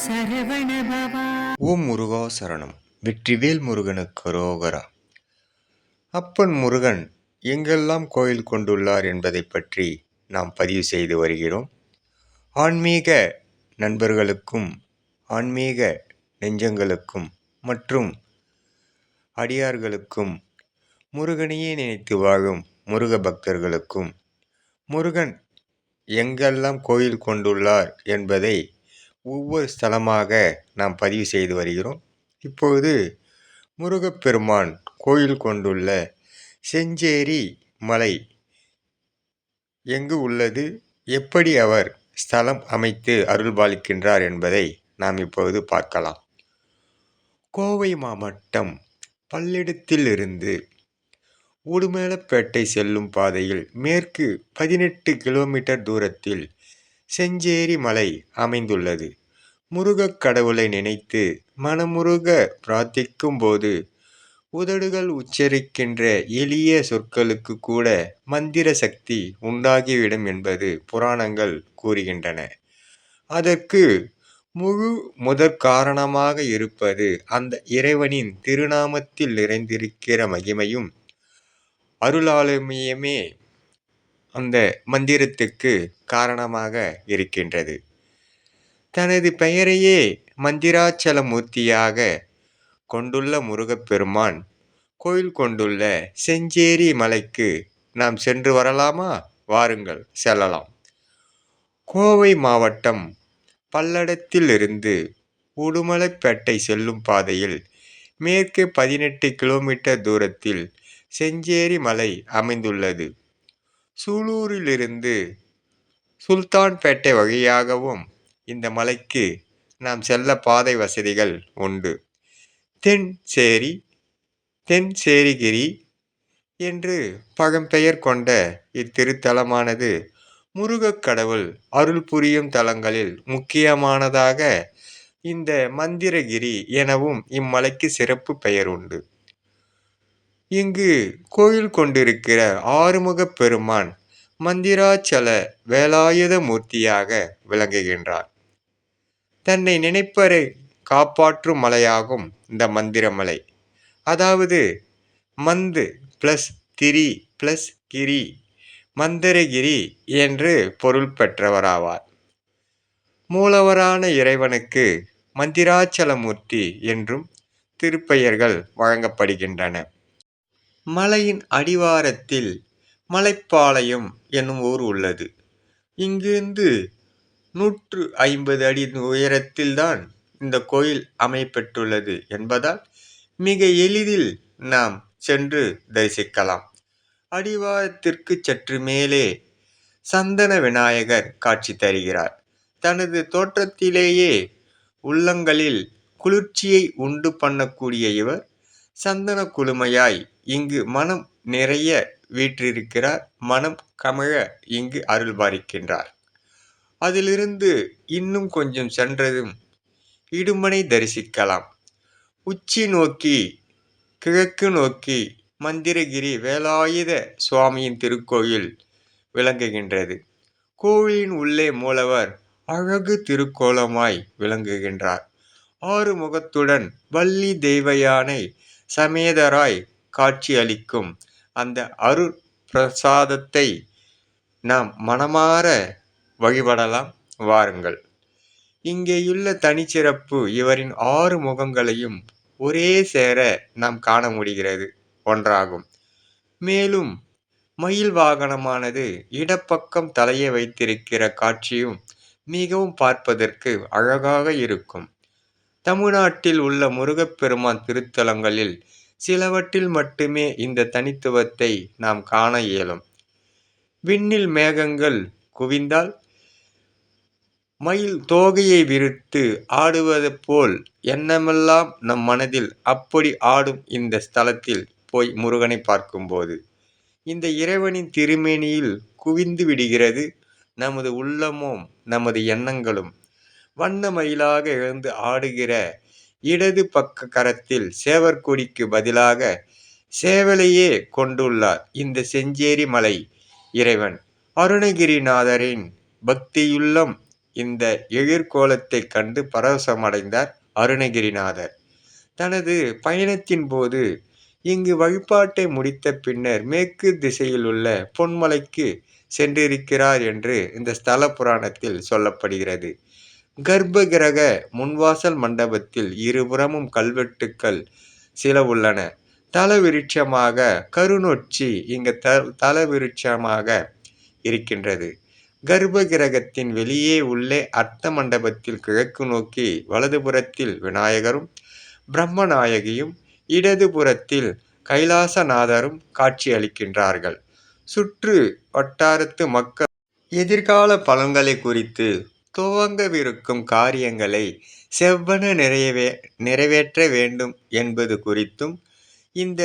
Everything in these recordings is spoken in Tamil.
சரவணபவா. ஓம் முருகா சரணம். வெற்றிவேல் முருகனுக்கு ரோகரா. அப்பன் முருகன் எங்கெல்லாம் கோயில் கொண்டுள்ளார் என்பதை பற்றி நாம் பதிவு செய்து வருகிறோம். ஆன்மீக நண்பர்களுக்கும் ஆன்மீக நெஞ்சங்களுக்கும் மற்றும் அடியார்களுக்கும் முருகனையே நினைத்து வாழும் முருக பக்தர்களுக்கும் முருகன் எங்கெல்லாம் கோயில் கொண்டுள்ளார் என்பதை ஒவ்வொரு ஸ்தலமாக நாம் பதிவு செய்து வருகிறோம். இப்பொழுது முருகப்பெருமான் கோயில் கொண்டுள்ள செஞ்சேரி மலை எங்கு உள்ளது, எப்படி அவர் ஸ்தலம் அமைத்து அருள்பாலிக்கின்றார் என்பதை நாம் இப்பொழுது பார்க்கலாம். கோவை மாவட்டம் பல்லடத்திலிருந்து உடுமலைப்பேட்டை செல்லும் பாதையில் மேற்கு 18 கிலோமீட்டர் தூரத்தில் செஞ்சேரி மலை அமைந்துள்ளது. முருகக் கடவுளை நினைத்து மனமுருக பிரார்த்திக்கும் போது உதடுகள் உச்சரிக்கின்ற எளிய சொற்களுக்கு கூட மந்திர சக்தி உண்டாகிவிடும் என்பது புராணங்கள் கூறுகின்றன. அதற்கு முதற் காரணமாக இருப்பது அந்த இறைவனின் திருநாமத்தில் நிறைந்திருக்கிற மகிமையும் அருளாளுமையுமே அந்த மந்திரத்துக்கு காரணமாக இருக்கின்றது. தனது பெயரையே மந்திராச்சல மூர்த்தியாக கொண்டுள்ள முருகப்பெருமான் கோயில் கொண்டுள்ள செஞ்சேரி மலைக்கு நாம் சென்று வரலாமா? வாருங்கள், செல்லலாம். கோவை மாவட்டம் பல்லடத்திலிருந்து உடுமலைப்பேட்டை செல்லும் பாதையில் மேற்கு 18 கிலோமீட்டர் தூரத்தில் செஞ்சேரி மலை அமைந்துள்ளது. சூலூரிலிருந்து சுல்தான்பேட்டை வழியாகவும் இந்த மலைக்கு நாம் செல்ல பாதை வசதிகள் உண்டு. தென்சேரிகிரி என்று பழம்பெயர் கொண்ட இத்திருத்தலமானது முருகக் கடவுள் அருள் புரியும் தலங்களில் முக்கியமானதாக இந்த மந்திரகிரி எனவும் இம்மலைக்கு சிறப்பு பெயர் உண்டு. இங்கு கோயில் கொண்டிருக்கிற ஆறுமுகப் பெருமான் மந்திராச்சல வேலாயுத மூர்த்தியாக விளங்குகின்றார். தன்னை நினைப்பரை காப்பாற்றும் மலையாகும் இந்த மந்திரமலை. அதாவது மந்து பிளஸ் திரி பிளஸ் கிரி, மந்திரகிரி என்று பொருள் பெற்றவராவார். மூலவரான இறைவனுக்கு மந்திராச்சலமூர்த்தி என்றும் திருப்பெயர்கள் வழங்கப்படுகின்றன. மலையின் அடிவாரத்தில் மலைப்பாளையம் என்னும் ஊர் உள்ளது. இங்கிருந்து 150 அடி உயரத்தில்தான் இந்த கோயில் அமைப்பெற்றுள்ளது என்பதால் மிக எளிதில் நாம் சென்று தரிசிக்கலாம். அடிவாரத்திற்கு சற்று மேலே சந்தன விநாயகர் காட்சி தருகிறார். தனது தோற்றத்திலேயே உள்ளங்களில் குளிர்ச்சியை உண்டு பண்ணக்கூடிய இவர் சந்தன குளுமையாய் இங்கு மனம் நிறைய வீற்றிருக்கிறார். மனம் கமழ இங்கு அருள்பாலிக்கின்றார். அதிலிருந்து இன்னும் கொஞ்சம் சென்றதும் இடுமனை தரிசிக்கலாம். உச்சி நோக்கி கிழக்கு நோக்கி மந்திரகிரி வேலாயுத சுவாமியின் திருக்கோயில் விளங்குகின்றது. கோவிலின் உள்ளே மூலவர் அழகு திருக்கோலமாய் விளங்குகின்றார். 6 முகத்துடன் வள்ளி தெய்வயானை சமேதராய் காட்சி அளிக்கும் அந்த அருள் பிரசாதத்தை நாம் மனமாற வழிபடலாம். வாருங்கள். இங்கேயுள்ள தனிச்சிறப்பு இவரின் 6 முகங்களையும் ஒரே சேர நாம் காண முடிகிறது ஒன்றாகும். மேலும் மயில் வாகனமானது இடப்பக்கம் தலையை வைத்திருக்கிற காட்சியும் மிகவும் பார்ப்பதற்கு அழகாக இருக்கும். தமிழ்நாட்டில் உள்ள முருகப்பெருமான் திருத்தலங்களில் சிலவற்றில் மட்டுமே இந்த தனித்துவத்தை நாம் காண இயலும். விண்ணில் மேகங்கள் குவிந்தால் மயில் தோகையை விரித்து ஆடுவது போல் எண்ணமெல்லாம் நம் மனதில் அப்படி ஆடும். இந்த ஸ்தலத்தில் போய் முருகனை பார்க்கும்போது இந்த இறைவனின் திருமேனியில் குவிந்து விடுகிறது நமது உள்ளமும் நமது எண்ணங்களும். வண்ண மயிலாக எழுந்து ஆடுகிற இடது பக்க கரத்தில் சேவற்கொடிக்கு பதிலாக சேவலையே கொண்டுள்ளார் இந்த செஞ்சேரி மலை இறைவன். அருணகிரிநாதரின் பக்தியுள்ளம் இந்த எழிற்கோலத்தைக் கண்டு பரவசமடைந்தார் அருணகிரிநாதர். தனது பயணத்தின் போது இங்கு வழிபாட்டை முடித்த பின்னர் மேற்கு திசையில் உள்ள பொன்மலைக்கு சென்றிருக்கிறார் என்று இந்த ஸ்தல புராணத்தில் சொல்லப்படுகிறது. கர்ப்பகிரக முன்வாசல் மண்டபத்தில் இருபுறமும் கல்வெட்டுக்கள் சில உள்ளன. தல விருட்சமாக கருநொச்சி இங்கு தல விருட்சமாக இருக்கின்றது. கர்ப்பகிரகத்தின் வெளியே உள்ளே அர்த்த மண்டபத்தில் கிழக்கு நோக்கி வலதுபுறத்தில் விநாயகரும் பிரம்மநாயகியும் இடதுபுறத்தில் கைலாசநாதரும் காட்சி அளிக்கின்றார்கள். சுற்று வட்டாரத்து மக்கள் எதிர்கால பலன்களை குறித்து துவங்கவிருக்கும் காரியங்களை செவ்வன நிறைவேற்ற வேண்டும் என்பது குறித்தும் இந்த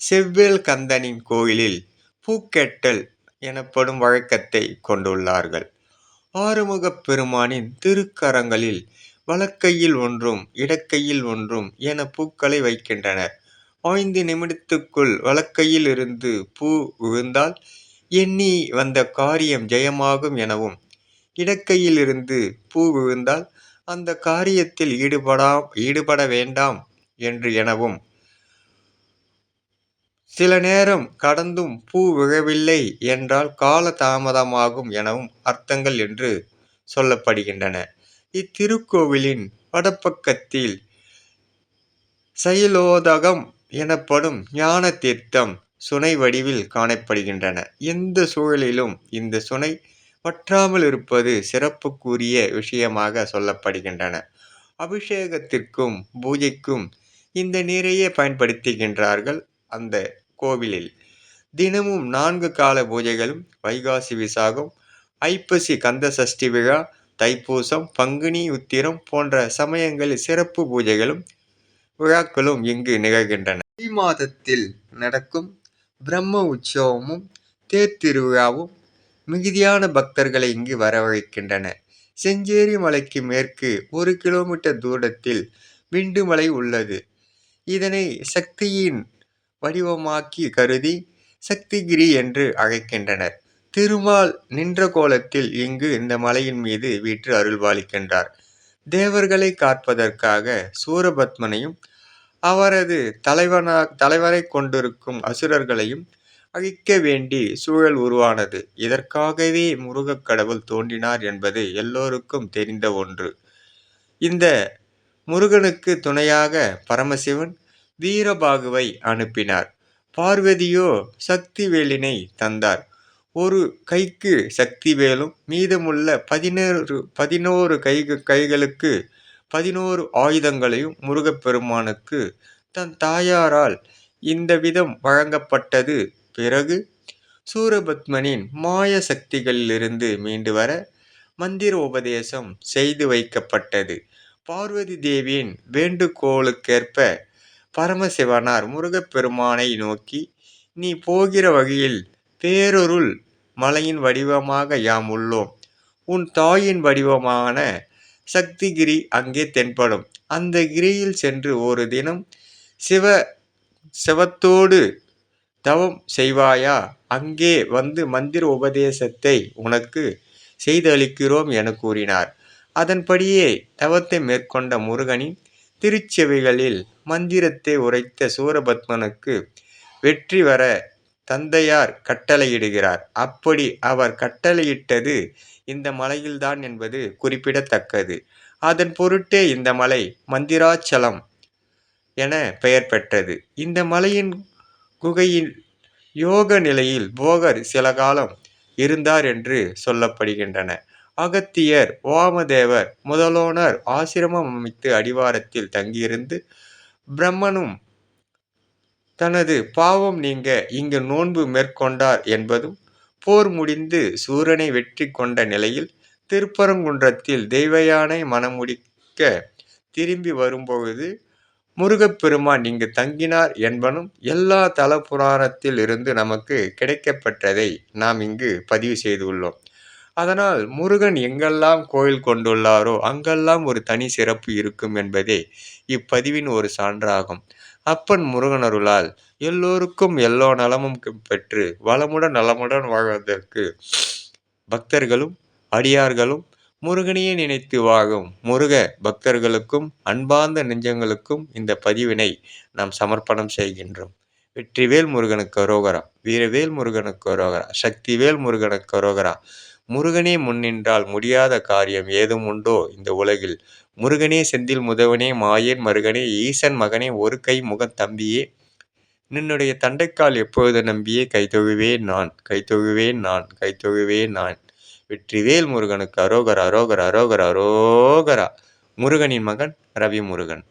செவ்வேல் கந்தனின் கோயிலில் பூக்கெட்டல் எனப்படும் வழக்கத்தை கொண்டுள்ளார்கள். ஆறுமுகப் பெருமானின் திருக்கரங்களில் வலக்கையில் ஒன்றும் இடக்கையில் ஒன்றும் என பூக்களை வைக்கின்றனர். 5 நிமிடத்துக்குள் வலக்கையில் இருந்து பூ விழுந்தால் எண்ணி வந்த காரியம் ஜெயமாகும் எனவும், இடக்கையில் இருந்து பூ விழுந்தால் அந்த காரியத்தில் ஈடுபட வேண்டாம் என்று எனவும், சில நேரம் கடந்தும் பூ விழவில்லை என்றால் கால தாமதமாகும் எனவும் அர்த்தங்கள் என்று சொல்லப்படுகின்றன. இத்திருக்கோவிலின் வடபக்கத்தில் சைலோதகம் எனப்படும் ஞான தீர்த்தம் சுனை வடிவில் காணப்படுகின்றன. எந்த சூழலிலும் இந்த சுனை வற்றாமல் இருப்பது சிறப்புக்குரிய விஷயமாக சொல்லப்படுகின்றன. அபிஷேகத்திற்கும் பூஜைக்கும் இந்த நீரையே பயன்படுத்துகின்றார்கள். அந்த கோவிலில் தினமும் 4 கால பூஜைகளும், வைகாசி விசாகம், ஐப்பசி கந்த சஷ்டி விழா, தைப்பூசம், பங்குனி உத்திரம் போன்ற சமயங்களில் சிறப்பு பூஜைகளும் விழாக்களும் இங்கு நிகழ்கின்றன. தை மாதத்தில் நடக்கும் பிரம்ம உற்சவமும் தேர் திருவிழாவும் மிகுதியான பக்தர்களை இங்கு வரவழைக்கின்றன. செஞ்சேரி மலைக்கு மேற்கு 1 கிலோமீட்டர் தூரத்தில் விண்டுமலை உள்ளது. இதனை சக்தியின் வடிவமாக்கி கருதி சக்திகிரி என்று அழைக்கின்றனர். திருமால் நின்ற கோலத்தில் இங்கு இந்த மலையின் மீது வீற்று அருள்பாலிக்கின்றார். தேவர்களை காப்பதற்காக சூரபத்மனையும் அவரது தலைவரை கொண்டிருக்கும் அசுரர்களையும் அழிக்க வேண்டி சூழல் உருவானது. இதற்காகவே முருகக் கடவுள் தோன்றினார் என்பது எல்லோருக்கும் தெரிந்த ஒன்று. இந்த முருகனுக்கு துணையாக பரமசிவன் வீரபாகுவை அனுப்பினார். பார்வதியோ சக்தி வேலினை தந்தார். ஒரு கைக்கு சக்தி வேலும் மீதமுள்ள 11 கைகளுக்கு 11 ஆயுதங்களையும் முருகப்பெருமானுக்கு தன் தாயாரால் இந்த விதம் வழங்கப்பட்டது. பிறகு சூரபத்மனின் மாய சக்திகளிலிருந்து மீண்டு வர மந்திர உபதேசம் செய்து வைக்கப்பட்டது. பார்வதி தேவியின் வேண்டுகோளுக்கேற்ப பரமசிவனார் முருகப்பெருமானை நோக்கி, நீ போகிற வழியில் பேரொருள் மலையின் வடிவமாக யாம் உள்ளோம். உன் தாயின் வடிவமான சக்திகிரி அங்கே தென்படும். அந்த கிரியில் சென்று ஒரு தினம் சிவத்தோடு தவம் செய்வாயா? அங்கே வந்து மந்திர உபதேசத்தை உனக்கு செய்தளிக்கிறோம் என கூறினார். அதன்படியே தவத்தை மேற்கொண்ட முருகனின் திருச்செவிகளில் மந்திரத்தை உரைத்த சூரபத்மனுக்கு வெற்றி வர தந்தையார் கட்டளையிடுகிறார். அப்படி அவர் கட்டளையிட்டது இந்த மலையில்தான் என்பது குறிப்பிடத்தக்கது. அதன் பொருட்டே இந்த மலை மந்திராச்சலம் என பெயர் பெற்றது. இந்த மலையின் குகையில் யோக நிலையில் போகர் சில காலம் இருந்தார் என்று சொல்லப்படுகின்றன. அகத்தியர், வாமதேவர் முதலோனர் ஆசிரமம் அமைத்து அடிவாரத்தில் தங்கியிருந்து பிரம்மனும் தனது பாவம் நீங்க இங்கு நோன்பு மேற்கொண்டார் என்பதும், போர் முடிந்து சூரனை வெற்றி கொண்ட நிலையில் திருப்பரங்குன்றத்தில் தெய்வயானை மணமுடிக்க திரும்பி வரும்பொழுது முருகப்பெருமான் இங்கு தங்கினார் என்பனும் எல்லா தல புராணத்தில் இருந்து நமக்கு கிடைக்கப்பெற்றதை நாம் இங்கு பதிவு செய்துள்ளோம். அதனால் முருகன் எங்கெல்லாம் கோயில் கொண்டுள்ளாரோ அங்கெல்லாம் ஒரு தனி சிறப்பு இருக்கும் என்பதே இப்பதிவின் ஒரு சான்றாகும். அப்பன் முருகனருளால் எல்லோருக்கும் எல்லோ நலமும் பெற்று வளமுடன் நலமுடன் வாழ்வதற்கு பக்தர்களும் அடியார்களும் முருகனையே நினைத்து வாழும் முருக பக்தர்களுக்கும் அன்பார்ந்த நெஞ்சங்களுக்கும் இந்த பதிவினை நாம் சமர்ப்பணம் செய்கின்றோம். வெற்றிவேல் முருகனுக்கு அரோகரா, வீரவேல் முருகனுக்கு அரோகரா, சக்திவேல் முருகனுக்கு அரோகரா. முருகனே முன்னின்றால் முடியாத காரியம் ஏதும் உண்டோ இந்த உலகில்? முருகனே செந்தில் முதவனே மாயேன் மருகனே ஈசன் மகனே ஒரு கை முகத் தம்பியே நின்னுடைய தண்டைக்கால் எப்பொழுது நம்பியே கைதொழுவேன் நான், கைதொழுவேன் நான், கைதொழுவேன் நான். வெற்றிவேல் முருகனுக்கு அரோகரா, அரோகரா, அரோகரா, அரோகரா. முருகனின் மகன் ரவி முருகன்.